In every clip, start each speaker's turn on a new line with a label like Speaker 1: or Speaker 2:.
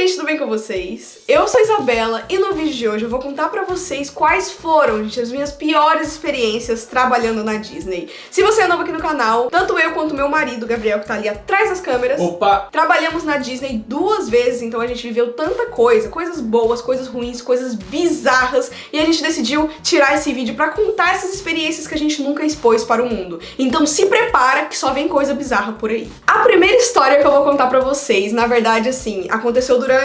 Speaker 1: gente, tudo bem com vocês? Eu sou a Isabela e no vídeo de hoje eu vou contar pra vocês quais foram, gente, as minhas piores experiências trabalhando na Disney. Se você é novo aqui no canal, tanto eu quanto meu marido, Gabriel, que tá ali atrás das câmeras, trabalhamos na Disney 2 vezes, então a gente viveu tanta coisa, coisas boas, coisas ruins, coisas bizarras, e a gente decidiu tirar esse vídeo pra contar essas experiências que a gente nunca expôs para o mundo. Então se prepara que só vem coisa bizarra por aí. A primeira história que eu vou contar pra vocês, na verdade, assim, aconteceu durante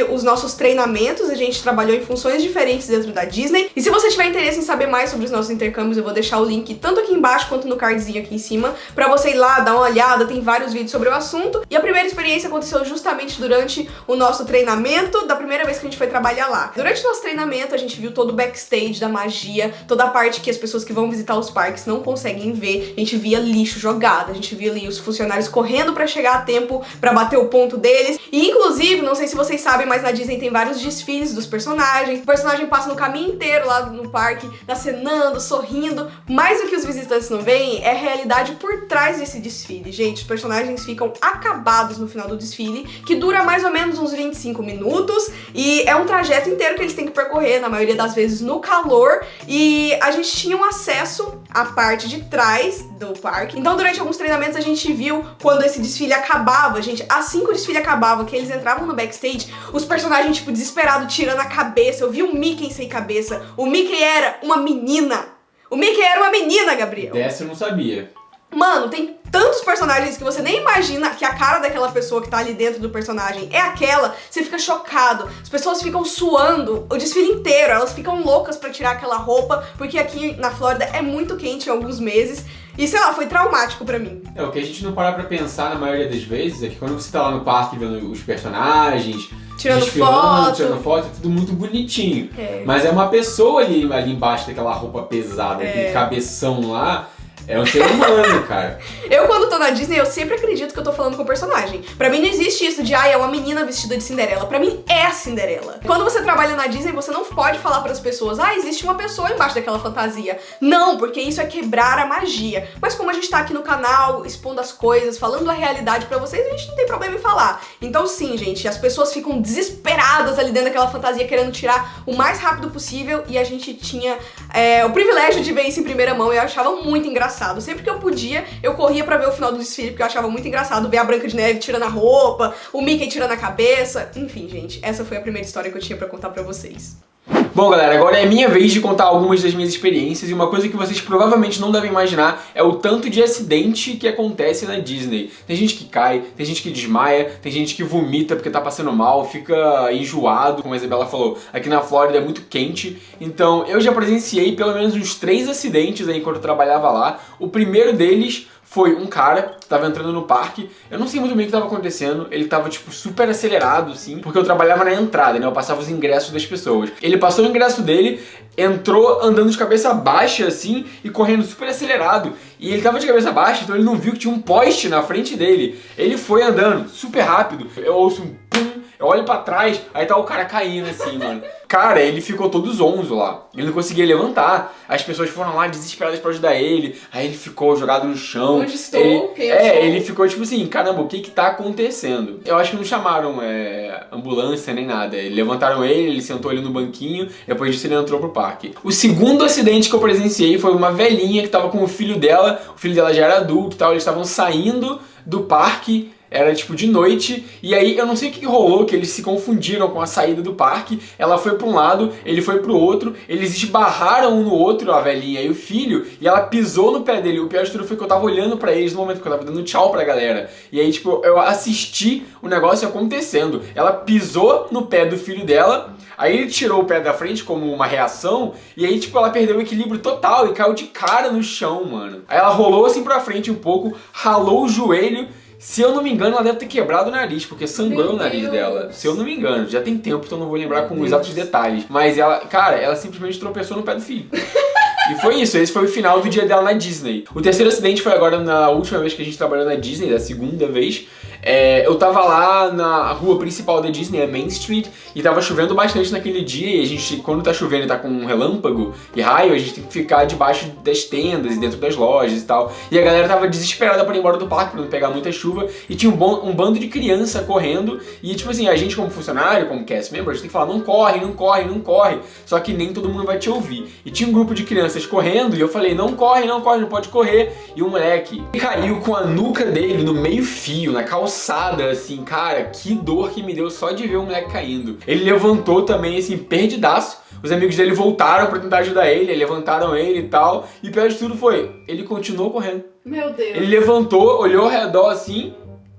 Speaker 1: os nossos treinamentos, a gente trabalhou em funções diferentes dentro da Disney, e se você tiver interesse em saber mais sobre os nossos intercâmbios, eu vou deixar o link tanto aqui embaixo quanto no cardzinho aqui em cima, pra você ir lá, dar uma olhada, tem vários vídeos sobre o assunto. E a primeira experiência aconteceu justamente durante o nosso treinamento, da primeira vez que a gente foi trabalhar lá. Durante o nosso treinamento, a gente viu todo o backstage da magia, toda a parte que as pessoas que vão visitar os parques não conseguem ver. A gente via lixo jogado, a gente via ali os funcionários correndo pra chegar a tempo pra bater o ponto deles. E inclusive, não sei se vocês sabem, mas na Disney tem vários desfiles dos personagens. O personagem passa no caminho inteiro lá no parque, acenando, sorrindo. Mas o que os visitantes não veem é a realidade por trás desse desfile. Gente, os personagens ficam acabados no final do desfile, que dura mais ou menos uns 25 minutos. E é um trajeto inteiro que eles têm que percorrer, na maioria das vezes no calor. E a gente tinha um acesso à parte de trás do parque. Então, durante alguns treinamentos, a gente viu quando esse desfile acabava, gente, assim que o desfile acabava, que eles entravam no backstage, os personagens, tipo, desesperados, tirando a cabeça. Eu vi o Mickey sem cabeça. O Mickey era uma menina. O Mickey era uma menina, Gabriel.
Speaker 2: Dessa eu não sabia.
Speaker 1: Mano, tem tantos personagens que você nem imagina que a cara daquela pessoa que tá ali dentro do personagem é aquela, você fica chocado. As pessoas ficam suando o desfile inteiro, elas ficam loucas pra tirar aquela roupa, porque aqui na Flórida é muito quente em alguns meses. E sei lá, foi traumático pra mim.
Speaker 2: É, o que a gente não para pra pensar na maioria das vezes é que quando você tá lá no parque vendo os personagens,
Speaker 1: tirando foto,
Speaker 2: é tudo muito bonitinho. Mas é uma pessoa ali embaixo daquela roupa pesada, aquele cabeção lá. É um ser humano, cara.
Speaker 1: Eu, quando tô na Disney, eu sempre acredito que eu tô falando com o personagem. Pra mim não existe isso de, é uma menina vestida de Cinderela. Pra mim é a Cinderela. Quando você trabalha na Disney, você não pode falar pras pessoas, existe uma pessoa embaixo daquela fantasia. Não, porque isso é quebrar a magia. Mas como a gente tá aqui no canal, expondo as coisas, falando a realidade pra vocês, a gente não tem problema em falar. Então sim, gente, as pessoas ficam desesperadas ali dentro daquela fantasia, querendo tirar o mais rápido possível, e a gente tinha o privilégio de ver isso em primeira mão, e eu achava muito engraçado. Sempre que eu podia, eu corria pra ver o final do desfile, porque eu achava muito engraçado ver a Branca de Neve tirando a roupa, o Mickey tirando a cabeça. Enfim, gente, essa foi a primeira história que eu tinha pra contar pra vocês.
Speaker 2: Bom, galera, agora é minha vez de contar algumas das minhas experiências, e uma coisa que vocês provavelmente não devem imaginar é o tanto de acidente que acontece na Disney. Tem gente que cai, tem gente que desmaia, tem gente que vomita porque tá passando mal, fica enjoado, como a Isabela falou. Aqui na Flórida é muito quente, então eu já presenciei pelo menos uns 3 acidentes aí enquanto eu trabalhava lá. O primeiro deles foi um cara que tava entrando no parque, eu não sei muito bem o que tava acontecendo, ele tava tipo super acelerado assim, porque eu trabalhava na entrada, né, eu passava os ingressos das pessoas. Ele passou o ingresso dele, entrou andando de cabeça baixa assim e correndo super acelerado. E ele tava de cabeça baixa, então ele não viu que tinha um poste na frente dele. Ele foi andando super rápido, eu ouço um pum, eu olho pra trás, aí tá o cara caindo assim, mano. Cara, ele ficou todo zonzo lá, ele não conseguia levantar. As pessoas foram lá desesperadas pra ajudar ele, aí ele ficou jogado no chão.
Speaker 1: Onde estou? Quem eu sou?
Speaker 2: Ele ficou tipo assim, caramba, o que que tá acontecendo? Eu acho que não chamaram ambulância nem nada. Levantaram ele sentou ali no banquinho, depois disso ele entrou pro parque. O segundo acidente que eu presenciei foi uma velhinha que tava com o filho dela já era adulto e tal, eles estavam saindo do parque. Era tipo de noite, e aí eu não sei o que rolou, que eles se confundiram com a saída do parque. Ela foi pra um lado, ele foi pro outro, eles esbarraram um no outro, a velhinha e o filho, e ela pisou no pé dele. O pior de tudo foi que eu tava olhando pra eles no momento que eu tava dando tchau pra galera. E aí tipo, eu assisti o negócio acontecendo. Ela pisou no pé do filho dela, aí ele tirou o pé da frente como uma reação, e aí tipo, ela perdeu o equilíbrio total e caiu de cara no chão, mano. Aí ela rolou assim pra frente um pouco, ralou o joelho. Se eu não me engano, ela deve ter quebrado o nariz, porque sangrou o nariz dela. Se eu não me engano, já tem tempo, então não vou lembrar com exatos detalhes. Mas ela, cara, ela simplesmente tropeçou no pé do filho. E foi isso, esse foi o final do dia dela na Disney. O terceiro acidente foi agora na última vez que a gente trabalhou na Disney, da segunda vez. eu tava lá na rua principal da Disney, a Main Street, e tava chovendo bastante naquele dia, e a gente, quando tá chovendo e tá com um relâmpago e raio, a gente tem que ficar debaixo das tendas e dentro das lojas e tal. E a galera tava desesperada pra ir embora do parque, pra não pegar muita chuva, e tinha um bando de criança correndo, e tipo assim, a gente como funcionário, como cast member, a gente tem que falar, não corre, não corre, não corre, só que nem todo mundo vai te ouvir. E tinha um grupo de crianças correndo, e eu falei, não corre, não corre, não pode correr, e o moleque caiu com a nuca dele no meio fio, na calçada, assim, cara, que dor que me deu só de ver o moleque caindo. Ele levantou também, assim, perdidaço. Os amigos dele voltaram pra tentar ajudar ele, levantaram ele e tal. E o pior de tudo foi, ele continuou correndo.
Speaker 1: Meu Deus.
Speaker 2: Ele levantou, olhou ao redor assim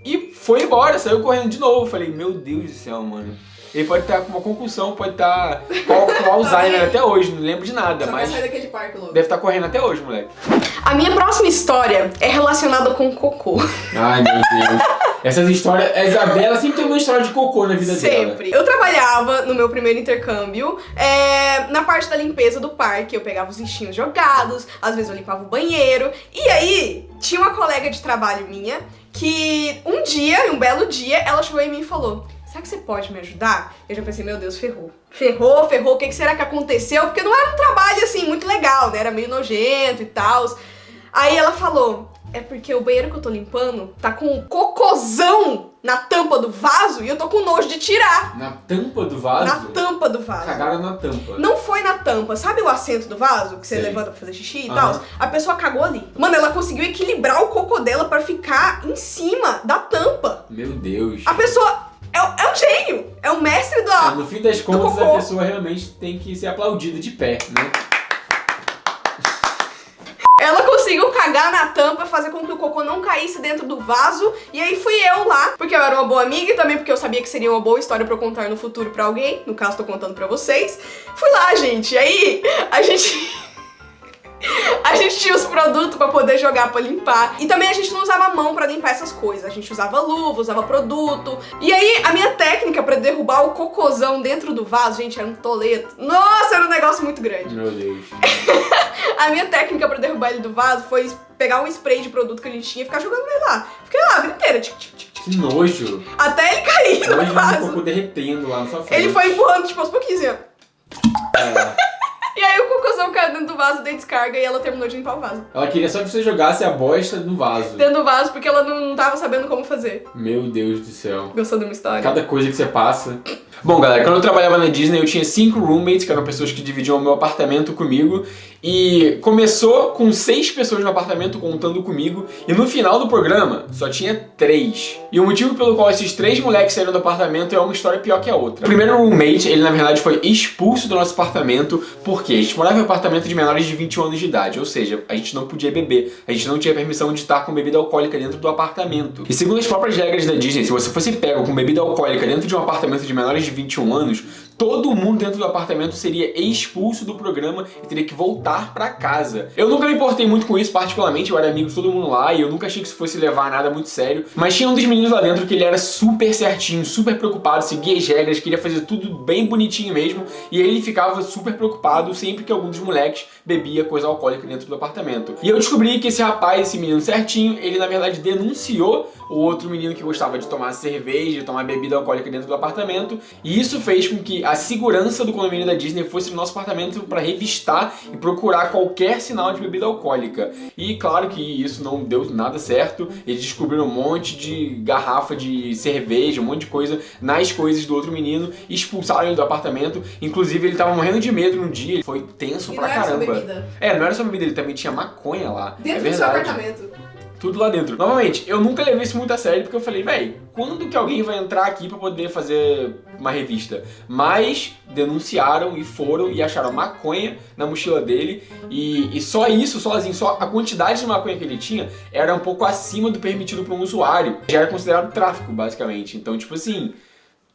Speaker 2: e foi embora, saiu correndo de novo. Eu falei, meu Deus do céu, mano. Ele pode estar com uma concussão, pode estar com Alzheimer até hoje, não lembro de nada,
Speaker 1: só
Speaker 2: mas
Speaker 1: vai sair daquele parque, louco.
Speaker 2: Deve estar correndo até hoje, moleque.
Speaker 1: A minha próxima história é relacionada com cocô.
Speaker 2: Ai, meu Deus. Essas histórias... A Isabela sempre tem uma história de cocô na vida dela.
Speaker 1: Sempre. Eu trabalhava no meu primeiro intercâmbio na parte da limpeza do parque. Eu pegava os lixinhos jogados, às vezes eu limpava o banheiro. E aí, tinha uma colega de trabalho minha que um belo dia, ela chegou em mim e falou: será que você pode me ajudar? Eu já pensei, meu Deus, ferrou. Ferrou, o que será que aconteceu? Porque não era um trabalho, assim, muito legal, né? Era meio nojento e tal. Aí ela falou, é porque o banheiro que eu tô limpando tá com um cocôzão na tampa do vaso e eu tô com nojo de tirar.
Speaker 2: Na tampa do vaso?
Speaker 1: Na tampa do vaso.
Speaker 2: Cagaram na tampa.
Speaker 1: Não foi na tampa. Sabe o assento do vaso que você levanta pra fazer xixi e tal? A pessoa cagou ali. Mano, ela conseguiu equilibrar o cocô dela pra ficar em cima da tampa.
Speaker 2: Meu Deus.
Speaker 1: A pessoa... É um gênio, é o mestre do
Speaker 2: no fim das contas,
Speaker 1: cocô.
Speaker 2: a pessoa realmente tem que ser aplaudida de pé, né?
Speaker 1: Ela conseguiu cagar na tampa, fazer com que o cocô não caísse dentro do vaso. E aí fui eu lá, porque eu era uma boa amiga e também porque eu sabia que seria uma boa história pra eu contar no futuro pra alguém. No caso, tô contando pra vocês. Fui lá, gente. E aí, a gente tinha os produtos pra poder jogar pra limpar. E também a gente não usava a mão pra limpar essas coisas. A gente usava luva, usava produto. E aí, a minha técnica pra derrubar o cocôzão dentro do vaso, gente, era um toleto. Nossa, era um negócio muito grande.
Speaker 2: Meu Deus.
Speaker 1: A minha técnica pra derrubar ele do vaso foi pegar um spray de produto que a gente tinha e ficar jogando ele lá. Fiquei lá a vida inteira.
Speaker 2: Que nojo.
Speaker 1: Até ele cair no
Speaker 2: Imagina o
Speaker 1: vaso.
Speaker 2: cocô derretendo lá na sua frente.
Speaker 1: Ele foi empurrando, tipo, aos pouquinhos, ó. E aí o cocôzão caiu dentro do vaso, dei descarga e ela terminou de limpar o vaso.
Speaker 2: Ela queria só que você jogasse a bosta no vaso.
Speaker 1: Dentro do vaso, porque ela não tava sabendo como fazer.
Speaker 2: Meu Deus do céu.
Speaker 1: Gostou de uma história?
Speaker 2: Cada coisa que você passa. Bom, galera, quando eu trabalhava na Disney, eu tinha 5 roommates, que eram pessoas que dividiam o meu apartamento comigo. E começou com 6 pessoas no apartamento contando comigo. E no final do programa, só tinha 3. E o motivo pelo qual esses 3 moleques saíram do apartamento é uma história pior que a outra. O primeiro roommate, ele na verdade foi expulso do nosso apartamento. Porque a gente morava em um apartamento de menores de 21 anos de idade. Ou seja, a gente não podia beber. A gente não tinha permissão de estar com bebida alcoólica dentro do apartamento. E segundo as próprias regras da Disney, se você fosse pego com bebida alcoólica dentro de um apartamento de menores de 21 anos, todo mundo dentro do apartamento seria expulso do programa e teria que voltar pra casa. Eu nunca me importei muito com isso, particularmente, eu era amigo de todo mundo lá e eu nunca achei que isso fosse levar a nada muito sério. Mas tinha um dos meninos lá dentro que ele era super certinho, super preocupado, seguia as regras, queria fazer tudo bem bonitinho mesmo, e ele ficava super preocupado sempre que algum dos moleques bebia coisa alcoólica dentro do apartamento. E eu descobri que esse rapaz, esse menino certinho, ele na verdade denunciou o outro menino que gostava de tomar cerveja, de tomar bebida alcoólica dentro do apartamento, e isso fez com que a segurança do condomínio da Disney fosse no nosso apartamento para revistar e procurar qualquer sinal de bebida alcoólica. E claro que isso não deu nada certo, eles descobriram um monte de garrafa de cerveja, um monte de coisa nas coisas do outro menino, expulsaram ele do apartamento, inclusive ele tava morrendo de medo no dia, foi tenso pra caramba. Não era só bebida, ele também tinha maconha lá.
Speaker 1: Dentro do seu apartamento.
Speaker 2: Tudo lá dentro. Novamente, eu nunca levei isso muito a sério, porque eu falei, véi, quando que alguém vai entrar aqui pra poder fazer uma revista? Mas denunciaram e foram e acharam maconha na mochila dele, e só isso, sozinho, só a quantidade de maconha que ele tinha era um pouco acima do permitido para um usuário. Já era considerado tráfico, basicamente. Então, tipo assim,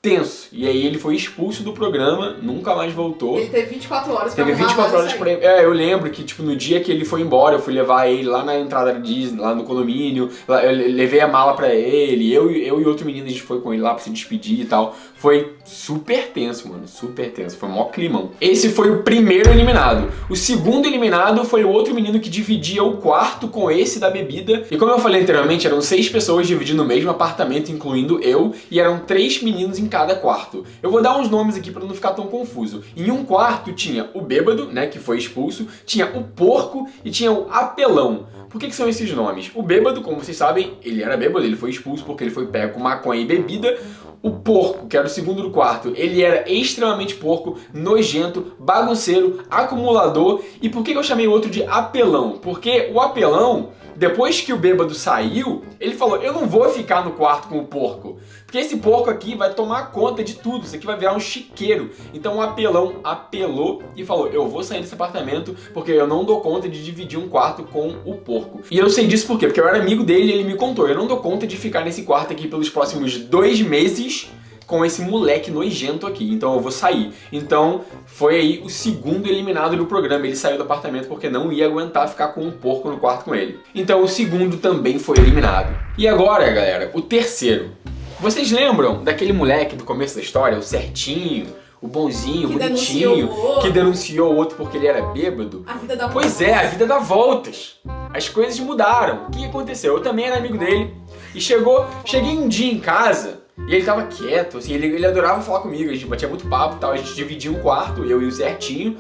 Speaker 2: tenso. E aí ele foi expulso do programa, nunca mais voltou.
Speaker 1: Ele teve 24 horas pra
Speaker 2: Teve 24 horas pra... eu lembro que, tipo, no dia que ele foi embora, eu fui levar ele lá na entrada da Disney, lá no condomínio, eu levei a mala pra ele, eu e outro menino, a gente foi com ele lá pra se despedir e tal. Foi super tenso, mano, super tenso, foi mó climão. Esse foi o primeiro eliminado. O segundo eliminado foi o outro menino que dividia o quarto com esse da bebida. E como eu falei anteriormente, eram 6 pessoas dividindo o mesmo apartamento, incluindo eu, e eram 3 meninos em cada quarto. Eu vou dar uns nomes aqui pra não ficar tão confuso. Em um quarto tinha o bêbado, né, que foi expulso, tinha o porco e tinha o apelão. Por que são esses nomes? O bêbado, como vocês sabem, ele era bêbado, ele foi expulso porque ele foi pego com maconha e bebida. O porco, que era o segundo do quarto, ele era extremamente porco, nojento, bagunceiro, acumulador. E por que eu chamei o outro de apelão? Porque o apelão, depois que o bêbado saiu, ele falou, eu não vou ficar no quarto com o porco, porque esse porco aqui vai tomar conta de tudo, isso aqui vai virar um chiqueiro. Então o apelão apelou e falou, eu vou sair desse apartamento porque eu não dou conta de dividir um quarto com o porco. E eu sei disso por quê? Porque eu era amigo dele e ele me contou, eu não dou conta de ficar nesse quarto aqui pelos próximos 2 meses com esse moleque nojento aqui, então eu vou sair. Então foi aí o segundo eliminado do programa, ele saiu do apartamento porque não ia aguentar ficar com um porco no quarto com ele. Então o segundo também foi eliminado. E agora, galera, o terceiro. Vocês lembram daquele moleque do começo da história, o certinho, o bonzinho, o bonitinho, que denunciou o outro porque ele era bêbado?
Speaker 1: A vida dá
Speaker 2: Pois é, a vida dá voltas. As coisas mudaram. O que aconteceu? Eu também era amigo dele e cheguei um dia em casa e ele tava quieto, assim, ele adorava falar comigo, a gente batia muito papo e tal, a gente dividia um quarto, eu e o Certinho.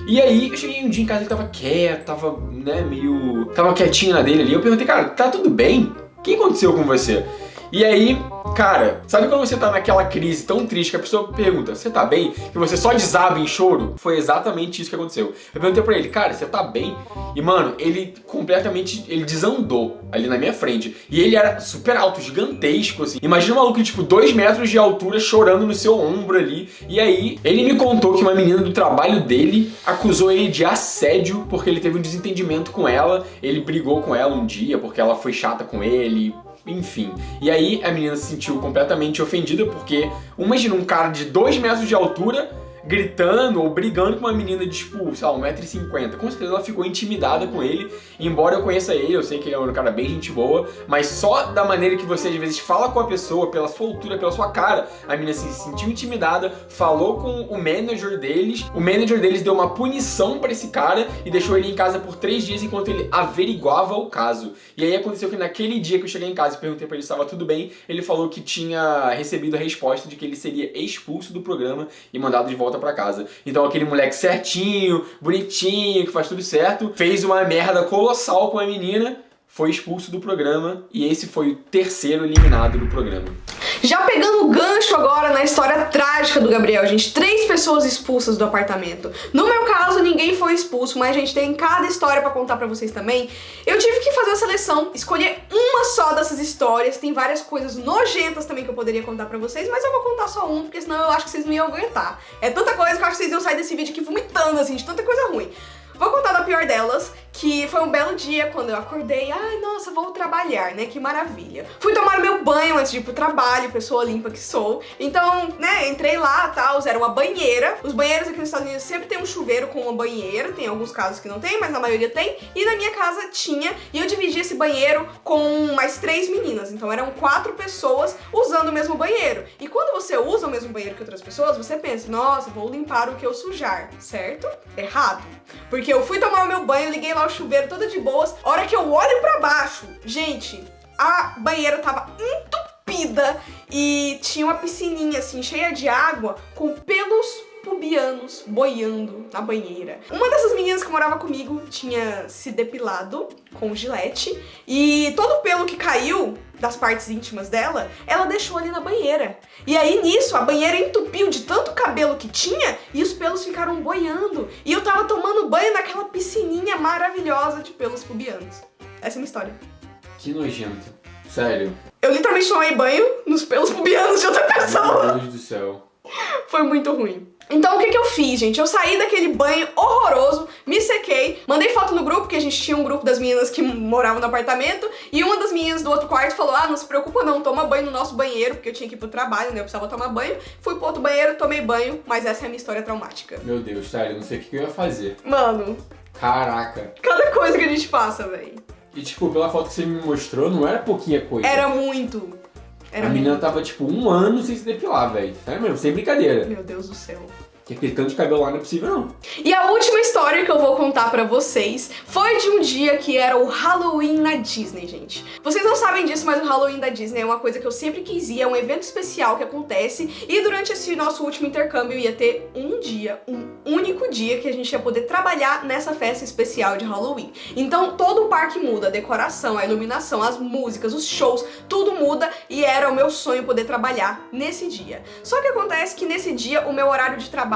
Speaker 2: E aí, eu cheguei um dia em casa, ele tava quieto, tava, né, tava quietinho na dele ali. Eu perguntei, cara, tá tudo bem? O que aconteceu com você? E aí, cara, sabe quando você tá naquela crise tão triste que a pessoa pergunta, você tá bem? Que você só desaba em choro? Foi exatamente isso que aconteceu. Eu perguntei pra ele, cara, você tá bem? E, mano, ele desandou ali na minha frente. E ele era super alto, gigantesco, assim. Imagina um maluco de, tipo, 2 metros de altura chorando no seu ombro ali. E aí, ele me contou que uma menina do trabalho dele acusou ele de assédio porque ele teve um desentendimento com ela. Ele brigou com ela um dia porque ela foi chata com ele. Enfim, e aí a menina se sentiu completamente ofendida porque, imagina um cara de 2 metros de altura gritando ou brigando com uma menina de, tipo, sei lá, 1,50 m. Com certeza ela ficou intimidada com ele. E embora eu conheça ele, eu sei que ele é um cara bem gente boa, mas só da maneira que você às vezes fala com a pessoa, pela sua altura, pela sua cara, a menina se sentiu intimidada, falou com o manager deles. O manager deles deu uma punição pra esse cara e deixou ele em casa por 3 dias enquanto ele averiguava o caso. E aí aconteceu que naquele dia que eu cheguei em casa e perguntei pra ele se estava tudo bem, ele falou que tinha recebido a resposta de que ele seria expulso do programa e mandado de volta pra casa. Então aquele moleque certinho, bonitinho, que faz tudo certo, fez uma merda colossal com a menina, foi expulso do programa e esse foi o terceiro eliminado do programa.
Speaker 1: Já pegando o gancho agora na história trágica do Gabriel, gente, 3 pessoas expulsas do apartamento. No meu caso, ninguém foi expulso, mas a gente tem cada história pra contar pra vocês também. Eu tive que fazer a seleção, escolher uma só dessas histórias, tem várias coisas nojentas também que eu poderia contar pra vocês, mas eu vou contar só um, porque senão eu acho que vocês não iam aguentar. É tanta coisa que eu acho que vocês iam sair desse vídeo aqui vomitando, assim, de tanta coisa ruim. Vou contar da pior delas, que foi um belo dia quando eu acordei. Ai, nossa, vou trabalhar, né? Que maravilha. Fui tomar meu banho antes de ir pro trabalho, pessoa limpa que sou. Então, né, entrei lá, tal, era uma banheira. Os banheiros aqui nos Estados Unidos sempre tem um chuveiro com uma banheira. Tem alguns casos que não tem, mas na maioria tem. E na minha casa tinha. E eu dividi esse banheiro com mais 3 meninas. Então eram 4 pessoas usando o mesmo banheiro. E quando você usa o mesmo banheiro que outras pessoas, você pensa, nossa, vou limpar o que eu sujar, certo? Errado. Porque eu fui tomar o meu banho, liguei lá o chuveiro toda de boas. A hora que eu olho pra baixo, gente, a banheira tava entupida e tinha uma piscininha assim, cheia de água, com pelos pubianos boiando na banheira. Uma dessas meninas que morava comigo tinha se depilado com gilete e todo o pelo que caiu das partes íntimas dela, ela deixou ali na banheira. E aí nisso, a banheira entupiu de tanto cabelo que tinha e os pelos ficaram boiando. E eu tava tomando banho naquela piscininha maravilhosa de pelos pubianos. Essa é a minha história.
Speaker 2: Que nojento. Sério.
Speaker 1: Eu literalmente tomei banho nos pelos pubianos de outra pessoa.
Speaker 2: Meu Deus do céu.
Speaker 1: Foi muito ruim. Então o que eu fiz, gente? Eu saí daquele banho horroroso, me sequei, mandei foto no grupo, porque a gente tinha um grupo das meninas que moravam no apartamento, e uma das meninas do outro quarto falou, não se preocupa não, toma banho no nosso banheiro, porque eu tinha que ir pro trabalho, né, eu precisava tomar banho. Fui pro outro banheiro, tomei banho, mas essa é a minha história traumática.
Speaker 2: Meu Deus, sério, eu não sei o que eu ia fazer.
Speaker 1: Mano.
Speaker 2: Caraca.
Speaker 1: Cada coisa que a gente passa, velho.
Speaker 2: E tipo, pela foto que você me mostrou, não era pouquinha coisa.
Speaker 1: Era muito.
Speaker 2: A menina tava tipo 1 ano sem se depilar, velho. Sério mesmo, sem brincadeira.
Speaker 1: Meu Deus do céu.
Speaker 2: Que aquele tanto de cabelo lá não é possível, não.
Speaker 1: E a última história que eu vou contar pra vocês foi de um dia que era o Halloween na Disney, gente. Vocês não sabem disso, mas o Halloween da Disney é uma coisa que eu sempre quis ir, é um evento especial que acontece, e durante esse nosso último intercâmbio ia ter um dia, um único dia que a gente ia poder trabalhar nessa festa especial de Halloween. Então todo o parque muda, a decoração, a iluminação, as músicas, os shows, tudo muda, e era o meu sonho poder trabalhar nesse dia. Só que acontece que nesse dia o meu horário de trabalho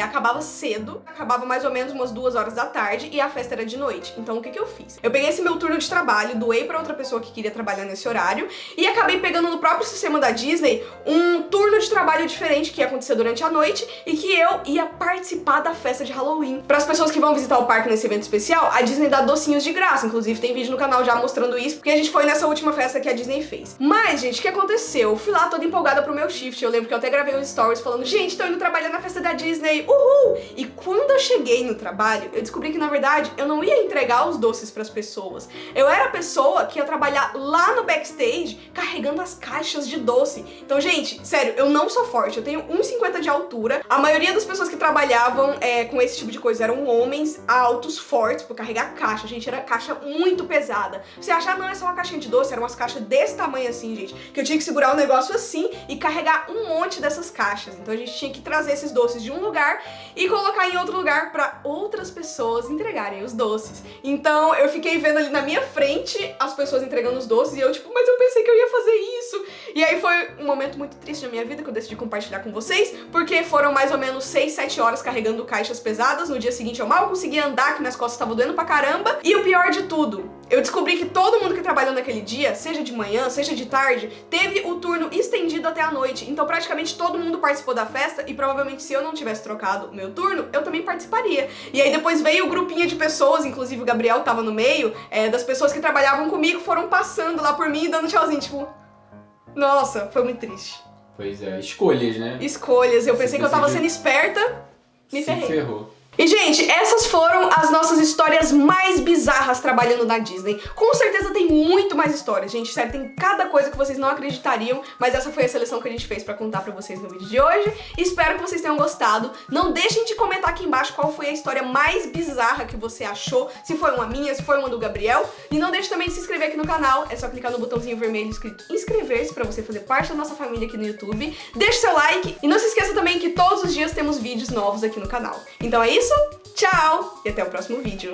Speaker 1: acabava cedo, acabava mais ou menos umas 2 horas da tarde e a festa era de noite. Então o que eu fiz? Eu peguei esse meu turno de trabalho, doei pra outra pessoa que queria trabalhar nesse horário e acabei pegando no próprio sistema da Disney um turno de trabalho diferente que ia acontecer durante a noite e que eu ia participar da festa de Halloween. Para as pessoas que vão visitar o parque nesse evento especial, a Disney dá docinhos de graça, inclusive tem vídeo no canal já mostrando isso, porque a gente foi nessa última festa que a Disney fez. Mas, gente, o que aconteceu? Eu fui lá toda empolgada pro meu shift, eu lembro que eu até gravei uns stories falando, gente, tô indo trabalhar na festa da Disney, uhul! E quando eu cheguei no trabalho, eu descobri que, na verdade, eu não ia entregar os doces pras pessoas. Eu era a pessoa que ia trabalhar lá no backstage, carregando as caixas de doce. Então, gente, sério, eu não sou forte, eu tenho 1,50 de altura. A maioria das pessoas que trabalhavam com esse tipo de coisa eram homens altos, fortes, por carregar caixa. Gente, era caixa muito pesada. Você achar, não, é só uma caixinha de doce, eram umas caixas desse tamanho assim, gente, que eu tinha que segurar o negócio assim e carregar um monte dessas caixas. Então a gente tinha que trazer esses doces de um lugar e colocar em outro lugar para outras pessoas entregarem os doces. Então eu fiquei vendo ali na minha frente as pessoas entregando os doces e eu tipo, mas eu pensei que eu ia fazer isso. E aí foi um momento muito triste na minha vida que eu decidi compartilhar com vocês, porque foram mais ou menos 6, 7 horas carregando caixas pesadas. No dia seguinte eu mal conseguia andar, que minhas costas estavam doendo pra caramba. E o pior de tudo, eu descobri que todo mundo que trabalhou naquele dia, seja de manhã, seja de tarde, teve o turno estendido até a noite. Então praticamente todo mundo participou da festa e provavelmente se eu não tivesse trocado o meu turno, eu também participaria. E aí depois veio o grupinho de pessoas, inclusive o Gabriel tava no meio, das pessoas que trabalhavam comigo, foram passando lá por mim e dando tchauzinho, tipo... Nossa, foi muito triste.
Speaker 2: Pois é, escolhas, né?
Speaker 1: Escolhas, eu pensei que eu tava sendo esperta, me ferrei.
Speaker 2: Se ferrou.
Speaker 1: E, gente, essas foram as nossas histórias mais bizarras trabalhando na Disney. Com certeza tem muito mais histórias, gente. Sério, tem cada coisa que vocês não acreditariam, mas essa foi a seleção que a gente fez pra contar pra vocês no vídeo de hoje. Espero que vocês tenham gostado. Não deixem de comentar aqui embaixo qual foi a história mais bizarra que você achou, se foi uma minha, se foi uma do Gabriel. E não deixe também de se inscrever aqui no canal, é só clicar no botãozinho vermelho escrito inscrever-se pra você fazer parte da nossa família aqui no YouTube. Deixe seu like e não se esqueça também que todos os dias temos vídeos novos aqui no canal. Então é isso, tchau e até o próximo vídeo.